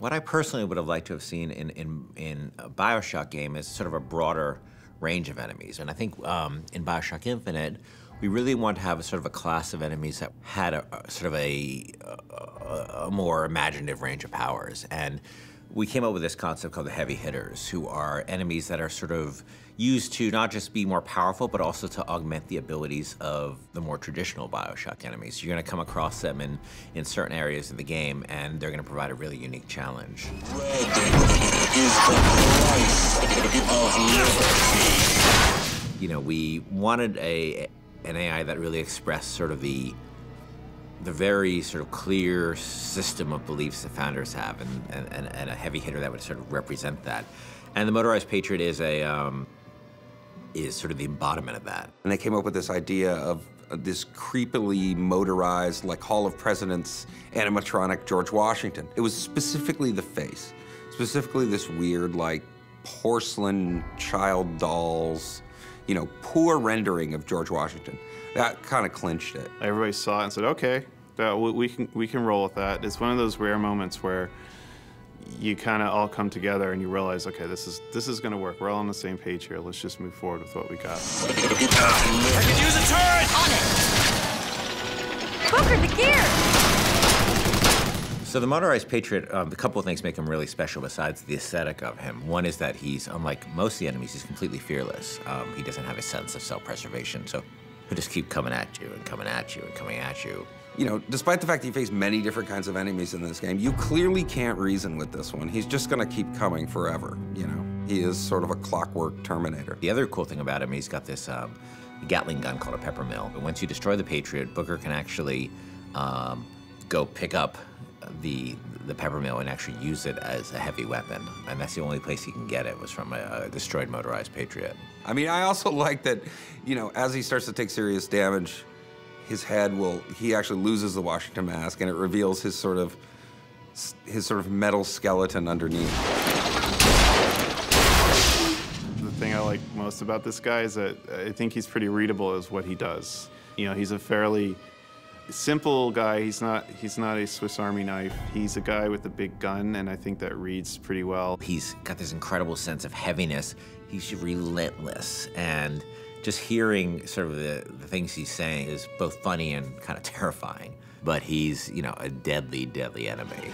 What I personally would have liked to have seen in a Bioshock game is sort of a broader range of enemies. And I think in Bioshock Infinite, we really want to have a sort of a class of enemies that had a sort of a more imaginative range of powers. And we came up with this concept called the heavy hitters, who are enemies that are sort of used to not just be more powerful, but also to augment the abilities of the more traditional Bioshock enemies. You're going to come across them in certain areas of the game, and they're going to provide a really unique challenge. Red is the price of liberty. You know, we wanted an AI that really expressed sort of the very sort of clear system of beliefs that founders have, and a heavy hitter that would sort of represent that. And the Motorized Patriot is sort of the embodiment of that. And they came up with this idea of this creepily motorized, like Hall of Presidents animatronic George Washington. It was specifically the face, specifically this weird, like, porcelain child dolls, you know, poor rendering of George Washington. That kind of clinched it. Everybody saw it and said, okay, we can roll with that. It's one of those rare moments where you kind of all come together and you realize, okay, this is going to work. We're all on the same page here. Let's just move forward with what we got. I can use a turret! On it! Booker, the gear! So the Motorized Patriot, a couple of things make him really special besides the aesthetic of him. One is that he's, unlike most of the enemies, he's completely fearless. He doesn't have a sense of self-preservation, so he'll just keep coming at you and coming at you and coming at you. You know, despite the fact that you face many different kinds of enemies in this game, you clearly can't reason with this one. He's just gonna keep coming forever, you know? He is sort of a clockwork Terminator. The other cool thing about him, he's got this Gatling gun called a peppermill. But once you destroy the Patriot, Booker can actually go pick up the peppermill and actually use it as a heavy weapon. And that's the only place he can get it, was from a destroyed Motorized Patriot. I mean, I also like that, you know, as he starts to take serious damage, his head he actually loses the Washington mask, and it reveals his sort of metal skeleton underneath. The thing I like most about this guy is that I think he's pretty readable as what he does. You know, he's a fairly simple guy. He's not a Swiss Army knife. He's a guy with a big gun, and I think that reads pretty well. He's got this incredible sense of heaviness. He's relentless, and just hearing sort of the things he's saying is both funny and kind of terrifying. But he's, you know, a deadly, deadly enemy.